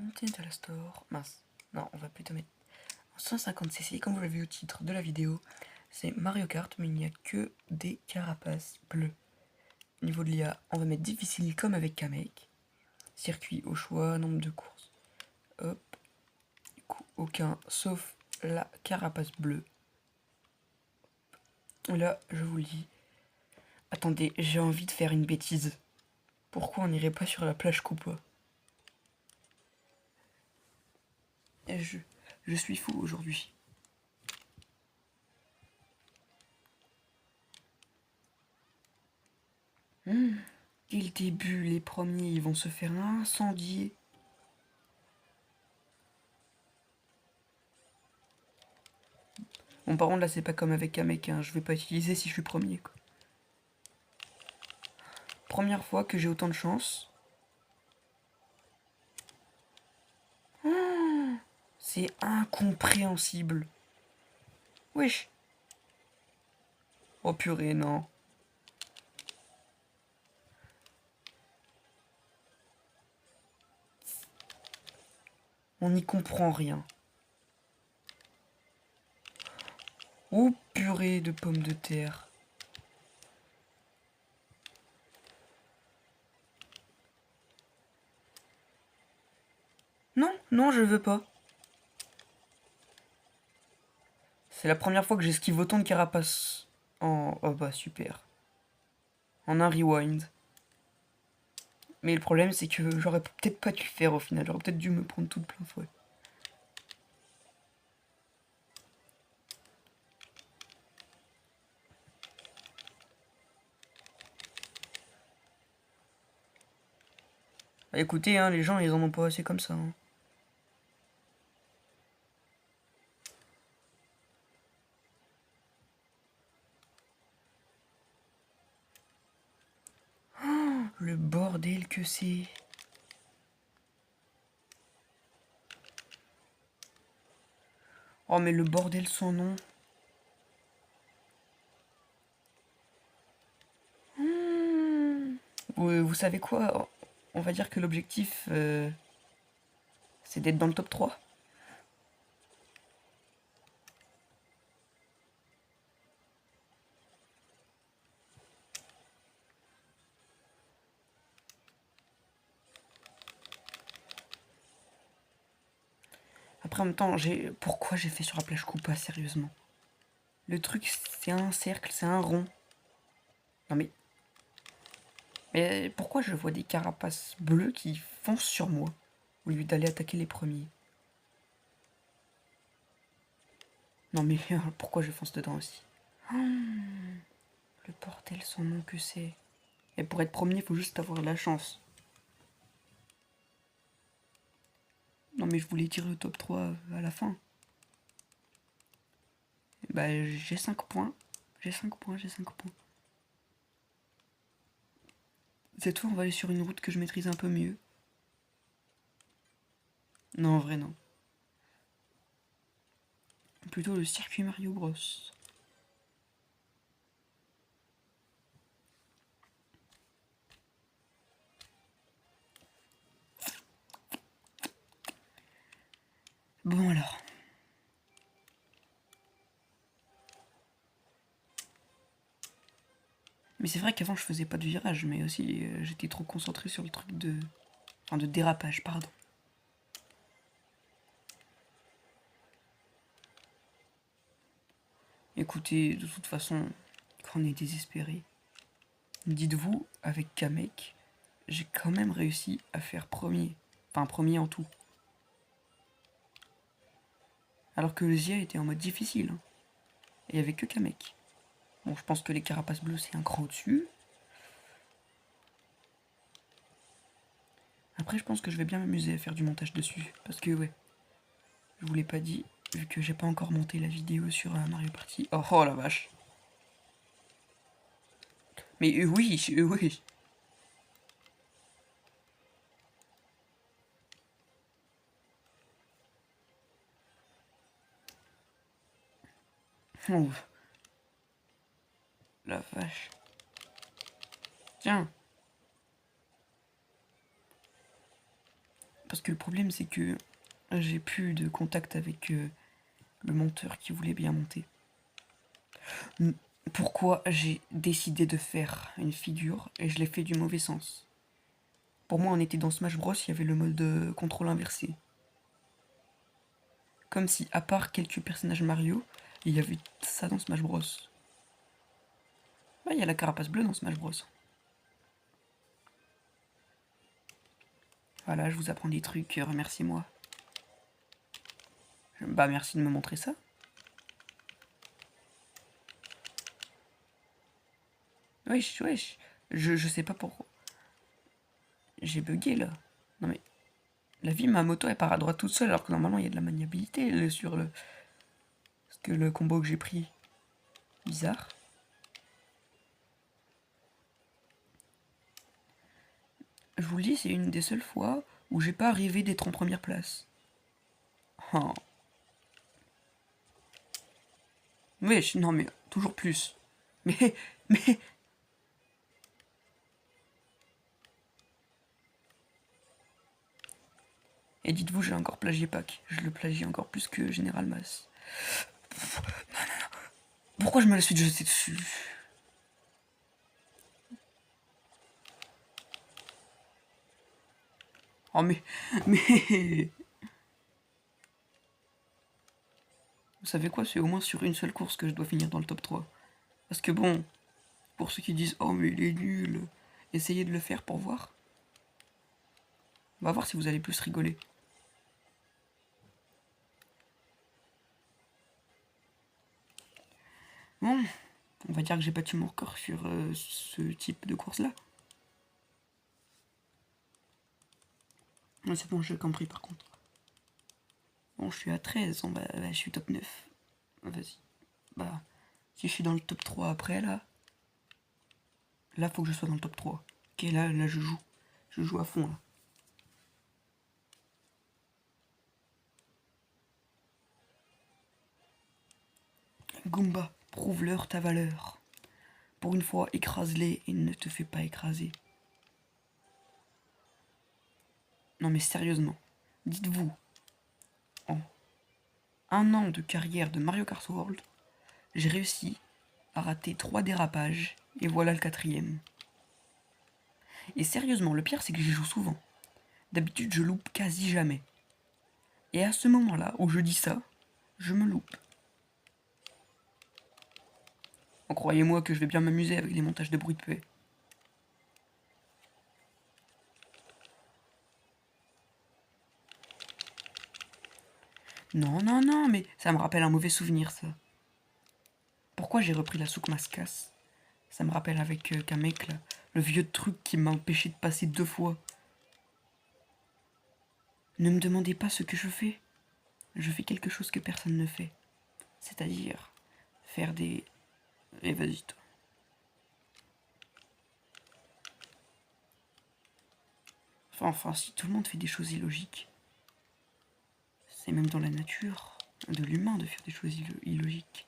Monter à la store. Mince. Non, on va plutôt mettre en 150cc. Comme vous l'avez vu au titre de la vidéo, c'est Mario Kart, mais il n'y a que des carapaces bleues. Au niveau de l'IA, on va mettre difficile comme avec Kamek. Circuit au choix, nombre de courses. Hop. Du coup, aucun sauf la carapace bleue. Là, je vous le dis. Attendez, j'ai envie de faire une bêtise. Pourquoi on n'irait pas sur la plage Koopa? Je suis fou aujourd'hui. Dès le début, les premiers, ils vont se faire incendier. Bon, par contre, là, c'est pas comme avec Kamek, hein. Je vais pas utiliser si je suis premier, quoi. Première fois que j'ai autant de chance. C'est incompréhensible. Wesh. Oh purée, non. On n'y comprend rien. Oh purée de pommes de terre. Non, non, je veux pas. C'est la première fois que j'esquive autant de carapaces en... Oh bah super. En un rewind. Mais le problème c'est que j'aurais peut-être pas dû le faire au final. J'aurais peut-être dû me prendre tout de plein fouet. Bah, écoutez, hein, les gens ils en ont pas assez comme ça. Hein. Le bordel que c'est. Oh mais le bordel sans nom. Vous savez quoi? On va dire que l'objectif c'est d'être dans le top 3. Après en même temps, pourquoi j'ai fait sur la plage Koopa sérieusement? Le truc c'est un cercle, c'est un rond. Non mais pourquoi je vois des carapaces bleues qui foncent sur moi au lieu d'aller attaquer les premiers? Non mais pourquoi je fonce dedans aussi? Le bordel sans nom que c'est. Et pour être premier, il faut juste avoir la chance. Non mais je voulais tirer le top 3 à la fin. Bah j'ai 5 points. J'ai 5 points, j'ai 5 points. Cette fois on va aller sur une route que je maîtrise un peu mieux. Non en vrai non. Plutôt le circuit Mario Bros. Bon alors. Mais c'est vrai qu'avant je faisais pas de virage, mais aussi j'étais trop concentré sur le truc de... Enfin de dérapage, pardon. Écoutez, de toute façon, quand on est désespéré, dites-vous, avec Kamek, j'ai quand même réussi à faire premier. Enfin premier en tout. Alors que le Zia était en mode difficile. Hein. Et il n'y avait que Kamek. Bon, je pense que les carapaces bleues c'est un cran au-dessus. Après, je pense que je vais bien m'amuser à faire du montage dessus. Parce que, ouais, je vous l'ai pas dit, vu que j'ai pas encore monté la vidéo sur Mario Party. Oh, oh la vache. Mais oui, oui. Oh, la vache. Tiens. Parce que le problème, c'est que j'ai plus de contact avec le monteur qui voulait bien monter. Pourquoi j'ai décidé de faire une figure et je l'ai fait du mauvais sens? Pour moi, on était dans Smash Bros, il y avait le mode de contrôle inversé. Comme si, à part quelques personnages Mario, il y avait ça dans Smash Bros. Bah, il y a la carapace bleue dans Smash Bros. Voilà, je vous apprends des trucs, remerciez-moi. Bah, merci de me montrer ça. Wesh, wesh. Je sais pas pourquoi. J'ai bugué là. Non mais. La vie, ma moto elle part à droite toute seule alors que normalement il y a de la maniabilité sur le. Parce que le combo que j'ai pris. Bizarre. Je vous le dis, c'est une des seules fois où j'ai pas rêvé d'être en première place. Oh. Wesh, non mais toujours plus. Mais. Et dites-vous, j'ai encore plagié Pac. Je le plagie encore plus que Général Mass. Non. Pourquoi je me la suis jeté dessus? Oh mais. Vous savez quoi, c'est au moins sur une seule course que je dois finir dans le top 3. Parce que bon, pour ceux qui disent oh mais il est nul, essayez de le faire pour voir. On va voir si vous allez plus rigoler. Bon, on va dire que j'ai battu mon record sur ce type de course là. C'est bon, j'ai compris par contre. Bon, je suis à 13, je suis top 9. Vas-y. Bah, si je suis dans le top 3 après là faut que je sois dans le top 3. Ok, là je joue. Je joue à fond là. Goomba, prouve-leur ta valeur. Pour une fois, écrase-les et ne te fais pas écraser. Non mais sérieusement, dites-vous, en un an de carrière de Mario Kart World, j'ai réussi à rater 3 dérapages et voilà le 4ème. Et sérieusement, le pire c'est que j'y joue souvent. D'habitude je loupe quasi jamais. Et à ce moment-là où je dis ça, je me loupe. Croyez-moi que je vais bien m'amuser avec les montages de bruit de paix. Non, mais ça me rappelle un mauvais souvenir, ça. Pourquoi j'ai repris la souk Mascas? Ça me rappelle avec qu'un mec, là, le vieux truc qui m'a empêché de passer 2 fois. Ne me demandez pas ce que je fais. Je fais quelque chose que personne ne fait. C'est-à-dire faire des... Eh, vas-y, toi. Enfin, si tout le monde fait des choses illogiques, c'est même dans la nature de l'humain de faire des choses illogiques.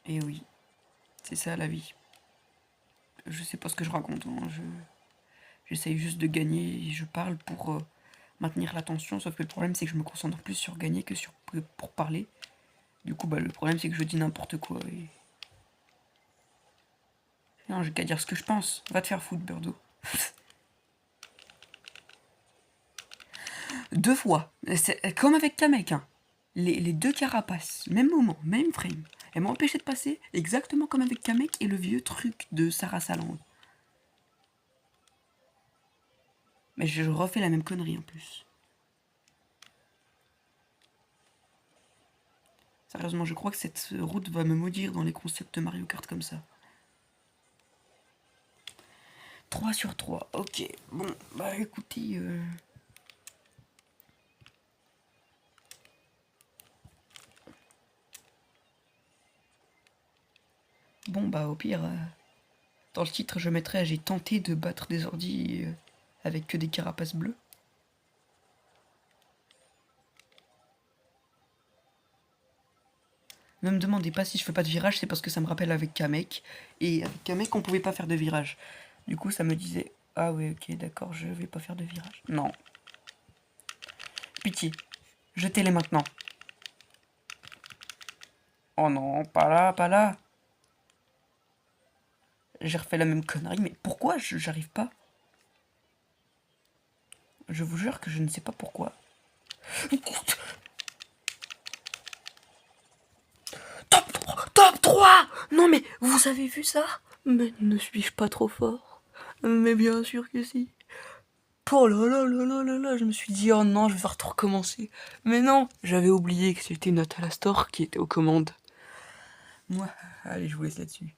Et oui, c'est ça la vie. Je sais pas ce que je raconte, hein. J'essaye juste de gagner et je parle pour maintenir l'attention, sauf que le problème c'est que je me concentre plus sur gagner que pour parler. Du coup, le problème c'est que je dis n'importe quoi et... Non, j'ai qu'à dire ce que je pense. Va te faire foutre, Birdo. 2 fois. C'est comme avec Kamek, hein. Les 2 carapaces, même moment, même frame. Elles m'ont empêché de passer, exactement comme avec Kamek et le vieux truc de Sarah Saland. Mais je refais la même connerie en plus. Sérieusement, je crois que cette route va me maudire dans les concepts Mario Kart comme ça. 3 sur 3, ok. Bon, bah écoutez... Bon, bah au pire, dans le titre, je mettrais j'ai tenté de battre des ordis avec que des carapaces bleues. Ne me demandez pas si je fais pas de virage, c'est parce que ça me rappelle avec Kamek. Et avec Kamek, on pouvait pas faire de virage. Du coup, ça me disait Ah oui, ok, d'accord, je vais pas faire de virage. Non. Pitié. Jetez-les maintenant. Oh non, pas là, pas là. J'ai refait la même connerie, mais pourquoi j'arrive pas? Je vous jure que je ne sais pas pourquoi. Top 3. Non mais, vous avez vu ça? Mais ne suis-je pas trop fort? Mais bien sûr que si. Oh là là là là là là, je me suis dit, oh non, je vais faire tout recommencer. Mais non, j'avais oublié que c'était Natalastor qui était aux commandes. Moi, allez, je vous laisse là-dessus.